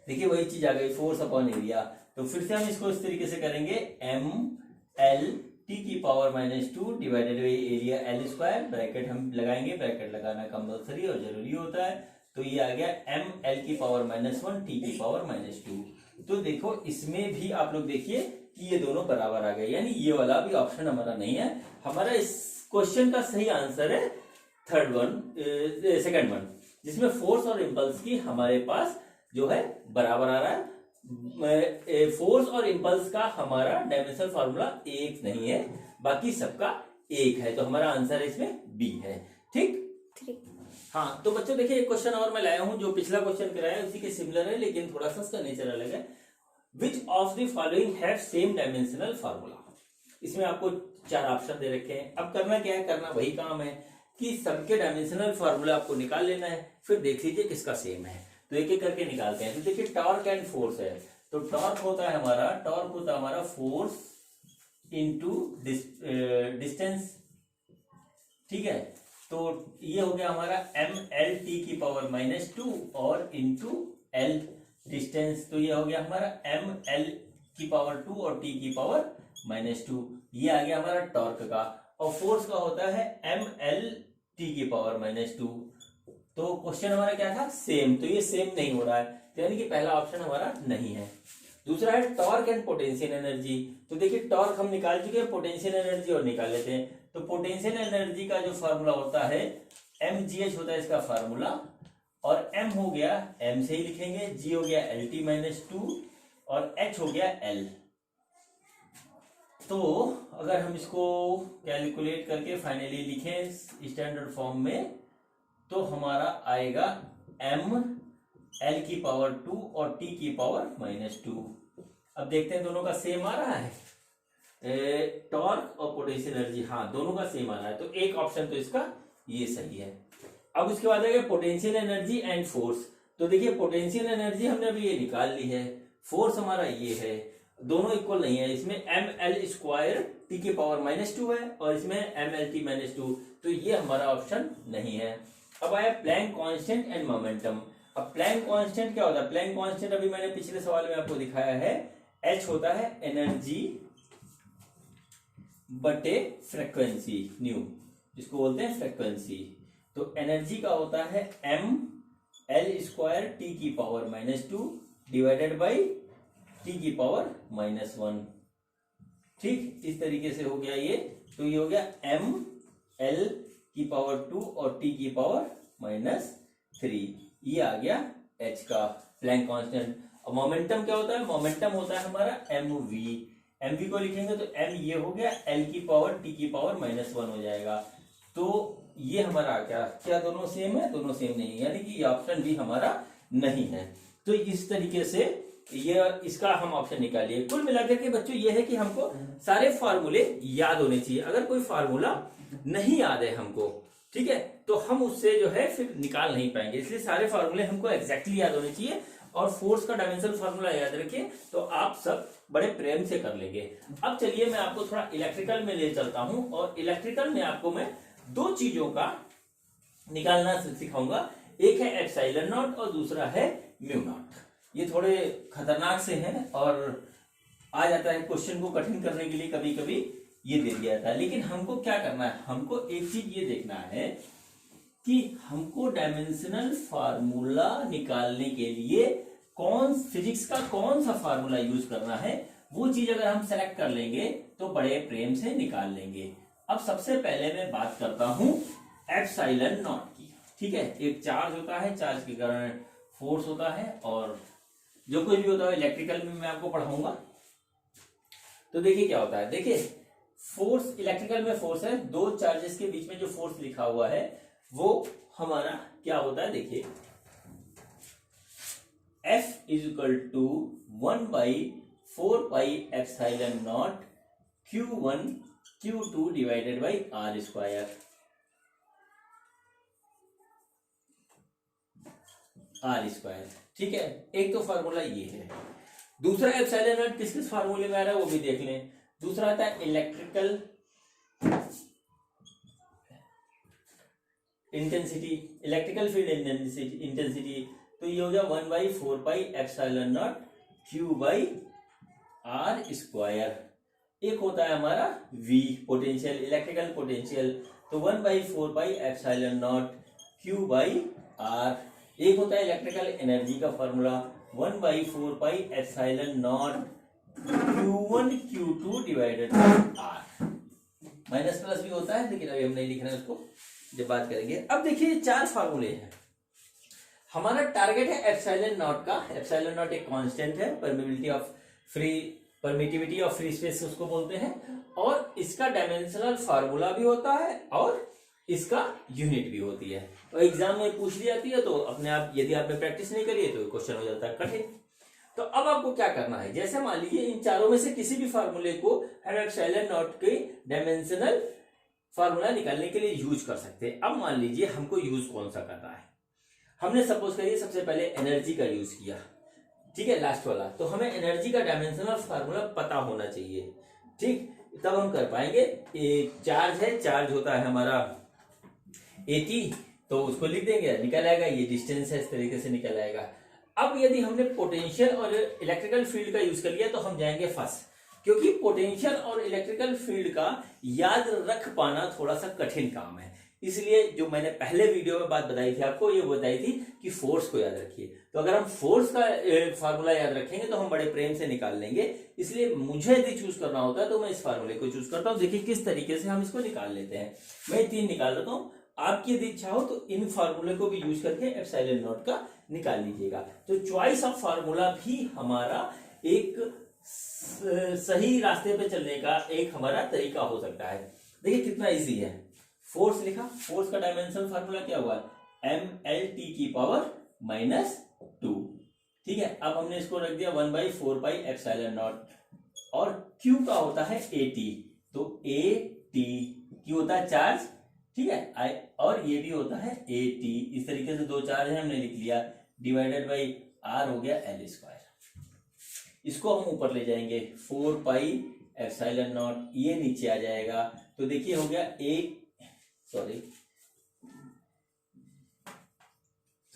देखिए वही चीज आ गई, फोर्स अपॉन एरिया। तो फिर से हम इसको इस तरीके से करेंगे, एम एल टी की power -2 divided by area L square. Bracket हम लगाएंगे, ब्रैकेट लगाना कंपल्सरी और जरूरी होता है। तो ये आ गया एम एल की पावर -1 टी की पावर -2। तो देखो इसमें भी आप लोग देखिए कि ये दोनों बराबर आ गए, यानी ये वाला भी ऑप्शन हमारा नहीं है। हमारा इस क्वेश्चन का सही आंसर है सेकंड वन, जिसमें फोर्स और इंपल्स की हमारे पास जो है बराबर आ रहा है। फोर्स और इंपल्स का हमारा डायमेंशनल फार्मूला एक नहीं है, बाकी सबका एक है। तो हमारा आंसर इसमें बी है। ठीक, हाँ। तो बच्चों देखिए एक क्वेश्चन और मैं लाया हूं जो पिछला क्वेश्चन कराया उसी के सिमिलर है, लेकिन थोड़ा सा उसका नेचर अलग है। विच of the following have same dimensional formula. इसमें आपको 4 ऑप्शन दे रखे हैं। अब करना क्या है, करना वही काम है कि सबके डायमेंशनल फार्मूला आपको निकाल लेना है, फिर देख लीजिए किसका सेम है। तो एक एक करके निकालते हैं। तो देखिए टॉर्क एंड फोर्स है, तो टॉर्क होता है हमारा फोर्स इंटू डिस्टेंस। ठीक है, तो ये हो गया हमारा एम एल टी की पावर -2 और इंटू एल डिस्टेंस। तो ये हो गया हमारा एम एल की पावर 2 और टी की पावर -2। ये आ गया हमारा टॉर्क का। और फोर्स का होता है एम एल टी की पावर -2। तो क्वेश्चन हमारा क्या था, सेम। तो ये सेम नहीं हो रहा है, तो यानी कि पहला ऑप्शन हमारा नहीं है। दूसरा है टॉर्क एंड पोटेंशियल एनर्जी। तो देखिए टॉर्क हम निकाल चुके हैं, पोटेंशियल एनर्जी और निकाल लेते हैं। तो पोटेंशियल एनर्जी का जो फार्मूला होता है mgh होता है इसका फार्मूला, और m हो गया, m से ही लिखेंगे, g हो गया LT -2 और h हो गया L। तो अगर हम इसको कैलकुलेट करके फाइनली लिखें स्टैंडर्ड फॉर्म में, तो हमारा आएगा m l की पावर 2 और t की पावर -2। अब देखते हैं दोनों का सेम आ रहा है, टॉर्क और पोटेंशियल एनर्जी, हाँ दोनों का सेम आ रहा है। तो एक ऑप्शन तो इसका ये सही है। अब उसके बाद आएगा पोटेंशियल एनर्जी एंड फोर्स। तो देखिए पोटेंशियल एनर्जी हमने अभी ये निकाल ली है, फोर्स हमारा ये है, दोनों इक्वल नहीं है। इसमें एम एल स्क्वायर टी की पावर -2 है और इसमें एम एल टी -2, तो ये हमारा ऑप्शन नहीं है। अब आया प्लैंक कांस्टेंट एंड मोमेंटम। अब प्लैंक कांस्टेंट क्या होता है, प्लैंक कांस्टेंट अभी मैंने पिछले सवाल में आपको दिखाया है, एच होता है एनर्जी बटे फ्रीक्वेंसी न्यू, जिसको बोलते हैं फ्रीक्वेंसी। तो एनर्जी का होता है एम एल स्क्वायर टी की पावर -2 डिवाइडेड बाई टी की पावर -1। ठीक, इस तरीके से हो गया ये। तो ये हो गया एम एल की पावर 2 और टी की पावर -3। ये आ गया एच का प्लैंक कांस्टेंट। और मोमेंटम क्या होता है, मोमेंटम होता है हमारा एम वी को लिखेंगे तो एम ये हो गया, एल की पावर टी की पावर -1 हो जाएगा। तो ये हमारा क्या दोनों सेम है, दोनों सेम नहीं है, यानी कि ये ऑप्शन भी हमारा नहीं है। तो इस तरीके से ये इसका हम ऑप्शन निकालिए। कुल मिलाकर के बच्चों ये है कि हमको सारे फार्मूले याद होने चाहिए। अगर कोई फार्मूला नहीं याद है हमको, ठीक है, तो हम उससे जो है फिर निकाल नहीं पाएंगे। इसलिए सारे फार्मूले हमको एग्जैक्टली याद होने चाहिए। और फोर्स का डायमेंशनल फार्मूला याद रखिए तो आप सब बड़े प्रेम से कर लेंगे। अब चलिए मैं आपको थोड़ा इलेक्ट्रिकल में ले चलता हूं, और इलेक्ट्रिकल में आपको मैं 2 चीजों का निकालना सिखाऊंगा। एक है एप्सिलॉन नॉट और दूसरा है म्यू नॉट। ये थोड़े खतरनाक से हैं और आ जाता है क्वेश्चन को कठिन करने के लिए, कभी कभी ये दे दिया था। लेकिन हमको क्या करना है, हमको एक चीज ये देखना है कि हमको डायमेंशनल फार्मूला निकालने के लिए फिजिक्स का कौन सा फार्मूला यूज करना है, वो चीज अगर हम सेलेक्ट कर लेंगे तो बड़े प्रेम से निकाल लेंगे। अब सबसे पहले मैं बात करता हूं एप्सिलॉन नॉट की। ठीक है, एक चार्ज होता है, चार्ज के कारण फोर्स होता है, और जो कुछ भी होता है इलेक्ट्रिकल में मैं आपको पढ़ाऊंगा। तो देखिए क्या होता है, देखिए फोर्स, इलेक्ट्रिकल में फोर्स है, दो चार्जेस के बीच में जो फोर्स लिखा हुआ है वो हमारा क्या होता है, देखिए F is equal to 1/4 epsilon naught Q1 Q2 divided by R square. ठीक है, एक तो फार्मूला ये है। दूसरा एप्सिलॉन नॉट किस किस फार्मूले में आ रहा है वो भी देख लें। दूसरा आता है electrical intensity, electrical field intensity, तो ये हो गया 1/4 एप्सिलॉन नॉट Q/R स्क्वायर। एक होता है हमारा V पोटेंशियल, इलेक्ट्रिकल पोटेंशियल, तो 1/4 एप्सिलॉन नॉट Q/R। एक होता है इलेक्ट्रिकल एनर्जी का formula 1/4 epsilon naught Q1 Q2 divided by R। Minus plus भी होता है, लेकिन अभी हम नहीं लिख रहे हैं उसको, जब बात करेंगे। अब देखिए ये चार फार्मूले हैं। हमारा टारगेट है एप्सिलॉन नॉट का। एप्सिलॉन नॉट एक कांस्टेंट है, परमिटिविटी ऑफ फ्री स्पेस उसको बोलते हैं, और इसका डायमेंशनल फार्मूला भी होता है और इसका यूनिट भी होती है। और एग्जाम में पूछ ली जाती है, तो अपने आप यदि आपने प्रैक्टिस नहीं करी है तो क्वेश्चन हो जाता है कठिन। तो अब आपको क्या करना है, जैसे मान लीजिए इन चारों में से किसी भी फार्मूले को हम एप्सिलॉन नॉट के डायमेंशनल फार्मूला निकालने के लिए यूज कर सकते हैं। अब मान लीजिए हमको यूज कौन सा करना है, हमने सपोज करिए सबसे पहले एनर्जी का यूज किया, ठीक है, लास्ट वाला, तो हमें एनर्जी का डायमेंशनल फार्मूला पता होना चाहिए। ठीक, तब हम कर पाएंगे। एक चार्ज है, चार्ज होता है हमारा AT, तो उसको लिख देंगे, निकल आएगा, ये डिस्टेंस है, इस तरीके से निकल आएगा। अब यदि हमने पोटेंशियल और इलेक्ट्रिकल फील्ड का यूज कर लिया तो हम जाएंगे फर्स्ट, क्योंकि पोटेंशियल और इलेक्ट्रिकल फील्ड का याद रख पाना थोड़ा सा कठिन काम है। इसलिए जो मैंने पहले वीडियो में बात बताई थी आपको, ये बताई थी कि फोर्स को याद रखिए। तो अगर हम फोर्स का फार्मूला याद रखेंगे तो हम बड़े प्रेम से निकाल लेंगे। इसलिए मुझे यदि चूज करना होता है तो मैं इस फार्मूले को चूज करता हूं। देखिए किस तरीके से हम इसको निकाल लेते हैं। मैं 3 निकाल देता हूं, आपकी यदि इच्छा हो तो इन फार्मूले को भी यूज करके एप्सिलॉन नॉट का निकाल लीजिएगा। तो चॉइस ऑफ फार्मूला भी हमारा एक सही रास्ते पे चलने का एक हमारा तरीका हो सकता है। देखिए कितना इजी है। फोर्स लिखा, फोर्स का डायमेंशन फार्मूला क्या हुआ, mLT की पावर -2। ठीक है, अब हमने इसको रख दिया 1/4 एप्सिलॉन नॉट, और Q का होता है AT, तो AT Q होता है चार्ज, ठीक है, और ये भी होता है AT। इस तरीके से दो चार्ज है, हमने लिख लिया, डिवाइडेड बाई R हो गया L स्क्वायर। इसको हम ऊपर ले जाएंगे 4 एप्सिलॉन नॉट, ये नीचे आ जाएगा। तो देखिए हो गया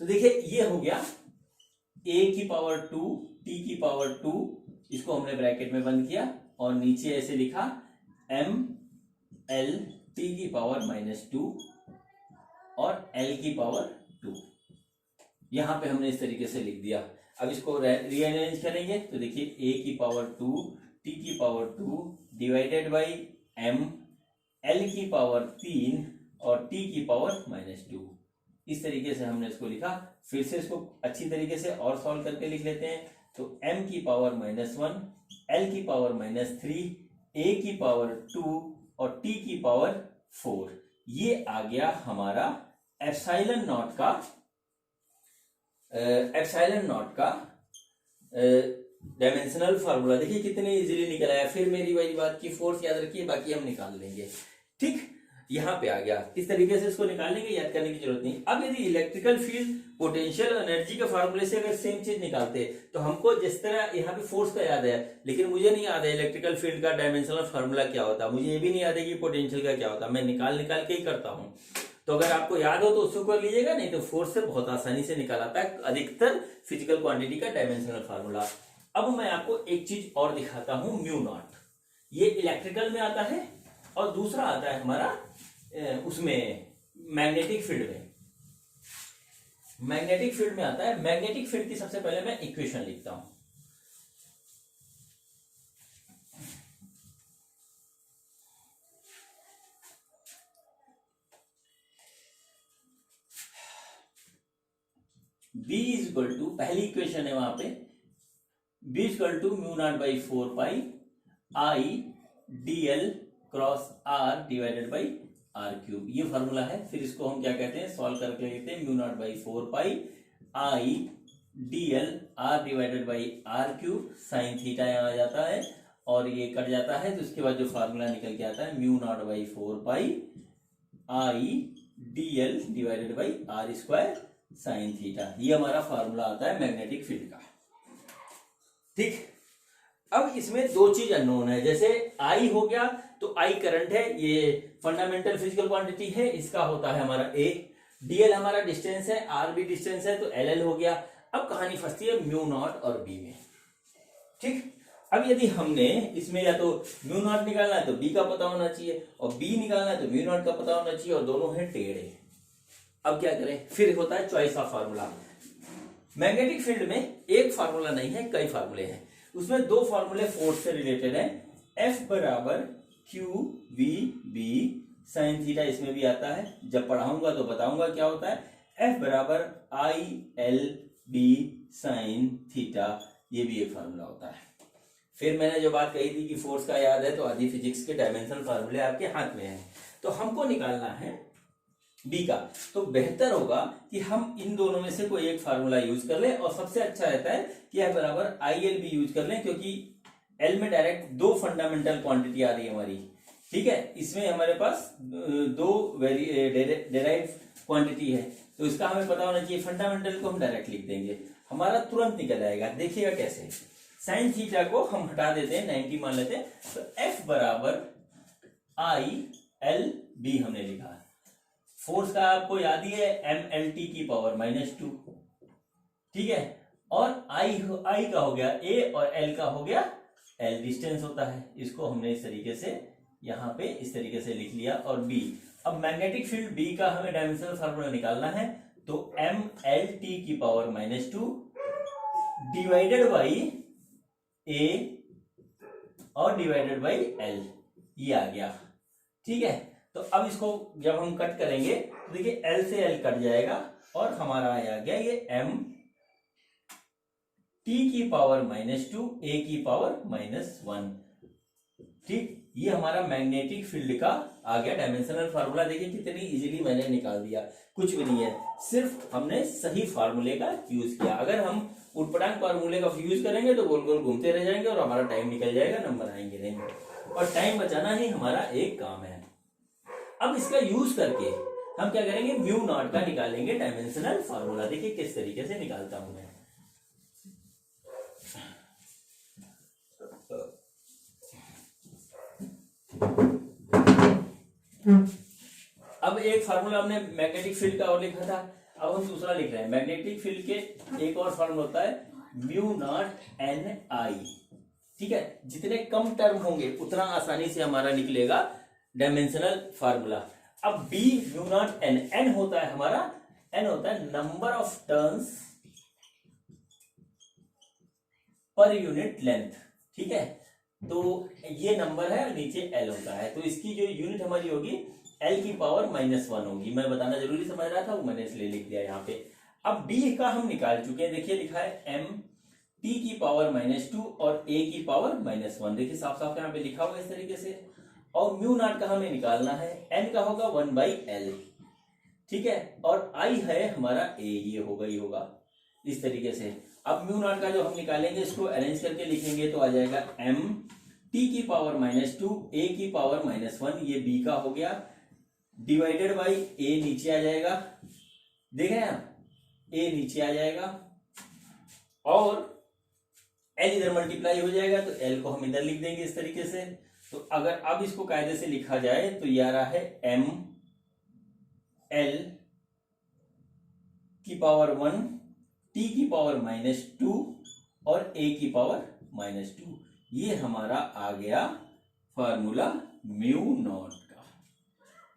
तो देखिए ये हो गया A की पावर 2 T की पावर 2, इसको हमने ब्रैकेट में बंद किया, और नीचे ऐसे लिखा mL T की पावर -2 और L की पावर 2। यहां पे हमने इस तरीके से लिख दिया। अब इसको रीअरेंज करेंगे तो देखिए A की पावर 2 T की power 2 divided by m L की पावर 3 और T की पावर -2। इस तरीके से हमने इसको लिखा। फिर से इसको अच्छी तरीके से और सॉल्व करके लिख लेते हैं। तो m की पावर -1, L की पावर -3, A की पावर 2 और T की पावर 4। ये आ गया हमारा एप्सिलॉन नॉट का डायमेंशनल फार्मूला। देखिए कितने इजीली निकल आया। फिर मेरी वही बात की फोर्स याद रखिए, बाकी हम निकाल लेंगे। ठीक, यहां पे आ गया। इस तरीके से इसको निकालने की याद करने की जरूरत नहीं। अब यदि इलेक्ट्रिकल फील्ड, पोटेंशियल, एनर्जी के फार्मूले से अगर सेम चीज निकालते तो हमको जिस तरह यहाँ पे फोर्स का याद है, लेकिन मुझे नहीं याद है इलेक्ट्रिकल फील्ड का डायमेंशनल फार्मूला क्या होता, मुझे ये भी नहीं याद है कि पोटेंशियल का क्या होता। मैं निकाल के ही करता हूँ। तो अगर आपको याद हो तो उसको कर लीजिएगा, नहीं तो फोर्स से बहुत आसानी से निकाल आता है अधिकतर फिजिकल क्वांटिटी का डायमेंशनल फार्मूला। अब मैं आपको एक चीज और दिखाता हूं, म्यू नॉट। ये इलेक्ट्रिकल में आता है और दूसरा आता है हमारा उसमें मैग्नेटिक फील्ड में। मैग्नेटिक फील्ड में आता है। मैग्नेटिक फील्ड की सबसे पहले मैं इक्वेशन लिखता हूं। b इज इक्वल टू, पहली इक्वेशन है वहां पे, b is equal to mu naught by 4 pi I dl cross r divided by r cube, ये फॉर्मूला है। फिर इसको हम क्या कहते हैं, सॉल्व करके लिखते हैं mu naught by 4 pi I dl r divided by r cube, sine theta यहाँ आ जाता है और ये कट जाता है, तो उसके बाद जो फार्मूला निकल के आता है mu naught by 4 pi I dl divided by r square sine theta, ये हमारा फार्मूला आता है मैग्नेटिक फील्ड का। ठीक, अब इसमें दो चीज अननोन है, जैसे I हो गया तो I करंट है, ये फंडामेंटल फिजिकल क्वांटिटी है, इसका होता है हमारा A, dl हमारा डिस्टेंस है, R भी डिस्टेंस है, तो LL हो गया। अब कहानी फंसती है म्यू नॉट और B में। ठीक, अब यदि हमने इसमें या तो म्यू नॉट निकालना है तो B का पता होना चाहिए, और B निकालना है तो म्यू नॉट का पता होना चाहिए, और दोनों है टेढ़े। अब क्या करें, फिर होता है choice of formula. Magnetic field में एक फार्मूला नहीं है, कई फार्मूले हैं। उसमें दो फार्मूले फोर्स से रिलेटेड है, F बराबर Q V B sine theta, इसमें भी आता है, जब पढ़ाऊंगा तो बताऊंगा क्या होता है। F बराबर I L B sine theta, ये भी एक फार्मूला होता है। फिर मैंने जो बात कही थी कि फोर्स का याद है, तो आधी फिजिक्स के डायमेंशनल फार्मूले आपके हाथ में हैं, तो हमको निकालना है बी का, तो बेहतर होगा कि हम इन दोनों में से कोई एक फार्मूला यूज कर लें, और सबसे अच्छा रहता है कि F बराबर आई एल बी यूज कर लें, क्योंकि एल में डायरेक्ट दो फंडामेंटल क्वांटिटी आ रही है हमारी। ठीक है, इसमें हमारे पास दो डेराइव क्वांटिटी है, तो इसका हमें पता होना चाहिए। फंडामेंटल को हम डायरेक्ट लिख देंगे, हमारा तुरंत निकल आएगा। देखिएगा कैसे, साइन थीटा को हम हटा देते हैं, 90 मान लेते हैं, तो F बराबर आई एल बी हमने लिखा। फोर्स का आपको याद ही है, mlt की पावर -2। ठीक है, और आई का हो गया a और l का हो गया l, डिस्टेंस होता है। इसको हमने इस तरीके से यहाँ पे इस तरीके से लिख लिया। और b, अब मैग्नेटिक फील्ड b का हमें डायमेंशनल फार्मूला निकालना है, तो mlt की पावर -2 डिवाइडेड बाई a और डिवाइडेड बाई l, ये आ गया। ठीक है, तो अब इसको जब हम कट करेंगे तो देखिए L से L कट जाएगा, और हमारा आ गया ये m t की पावर -2 a की पावर -1। ठीक, ये हमारा मैग्नेटिक फील्ड का आ गया डायमेंशनल फार्मूला। देखिए कितनी इजीली मैंने निकाल दिया, कुछ भी नहीं है, सिर्फ हमने सही फार्मूले का यूज किया। अगर हम उटपटांग फार्मूले का यूज करेंगे तो गोल गोल घूमते रह जाएंगे और हमारा टाइम निकल जाएगा, नंबर आएंगे नहीं, और टाइम बचाना ही हमारा एक काम है। अब इसका यूज करके हम क्या करेंगे, म्यू नॉट का निकालेंगे डायमेंशनल फार्मूला। देखिए किस तरीके से निकालता हूं मैं। अब एक फार्मूला हमने मैग्नेटिक फील्ड का और लिखा था, अब हम दूसरा लिख रहे हैं। मैग्नेटिक फील्ड के एक और फार्मूला होता है म्यू नॉट एन आई। ठीक है, जितने कम टर्म होंगे उतना आसानी से हमारा निकलेगा डायमेंशनल फार्मूला। अब b mu naught N, N होता है हमारा, एन होता है number of turns per unit length. ठीक है, तो ये नंबर है, नीचे l होता है, तो इसकी जो यूनिट हमारी होगी l की पावर -1 होगी। मैं बताना जरूरी समझ रहा था, वो मैंने इसलिए लिख दिया यहाँ पे। अब b का हम निकाल चुके हैं, देखिए लिखा है m t की पावर -2 और a की पावर -1। देखिए साफ साफ यहाँ पे लिखा हुआ इस तरीके से। और म्यू नॉट का हमें निकालना है, n का होगा 1/l। ठीक है, और i है हमारा a, ये होगा ही होगा इस तरीके से। अब म्यू नॉट का जो हम निकालेंगे, इसको अरेंज करके लिखेंगे तो आ जाएगा m t की पावर -2 a की पावर -1, ये b का हो गया, डिवाइडेड बाई a नीचे आ जाएगा, देख रहे हैं आप, a नीचे आ जाएगा, और l इधर मल्टीप्लाई हो जाएगा, तो l को हम इधर लिख देंगे इस तरीके से। तो अगर अब इसको कायदे से लिखा जाए तो ये आ रहा है m l की पावर 1 t की पावर -2 और a की पावर -2, ये हमारा आ गया फार्मूला म्यू नॉट का।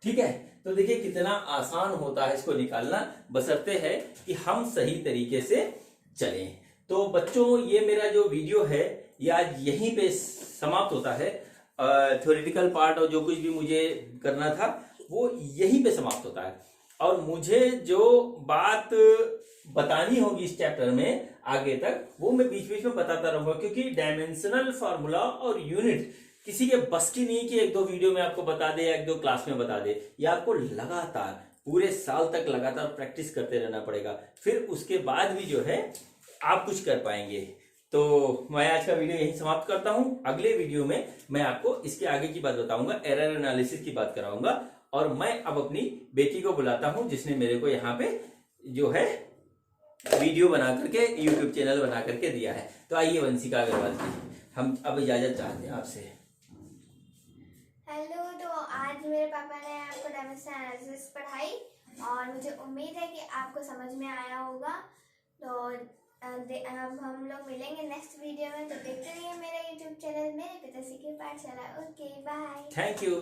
ठीक है, तो देखिए कितना आसान होता है इसको निकालना, बशर्ते है कि हम सही तरीके से चलें। तो बच्चों, ये मेरा जो वीडियो है ये आज यहीं पे समाप्त होता है। थ्योरेटिकल पार्ट और जो कुछ भी मुझे करना था वो यहीं पे समाप्त होता है। और मुझे जो बात बतानी होगी इस चैप्टर में आगे तक, वो मैं बीच बीच में बताता रहूंगा, क्योंकि डायमेंशनल फार्मूला और यूनिट किसी के बस की नहीं कि एक दो वीडियो में आपको बता दे या एक दो क्लास में बता दे। ये आपको लगातार पूरे साल तक लगातार प्रैक्टिस करते रहना पड़ेगा, फिर उसके बाद भी जो है आप कुछ कर पाएंगे। तो मैं आज का वीडियो यहीं समाप्त करता हूं। अगले वीडियो में मैं आपको इसके आगे की बात बताऊंगा, एरर एनालिसिस की बात कराऊंगा। और मैं अब अपनी बेटी को बुलाता हूं, जिसने मेरे को यहाँ पे जो है वीडियो बना करके यूट्यूब चैनल बना करके दिया है। तो आइए वंशिका अग्रवाल जी, हम अब इजाजत चाहते हैं आपसे। हेलो, तो आज मेरे पापा ने आपको डायमेंशन एनालिसिस पढ़ाई और मुझे उम्मीद है कि आपको समझ में आया होगा। तो अब हम लोग मिलेंगे नेक्स्ट वीडियो में, तो देखते रहिए मेरा यूट्यूब चैनल मेरे पिताश्री की पाठशाला। Okay, bye. Thank you.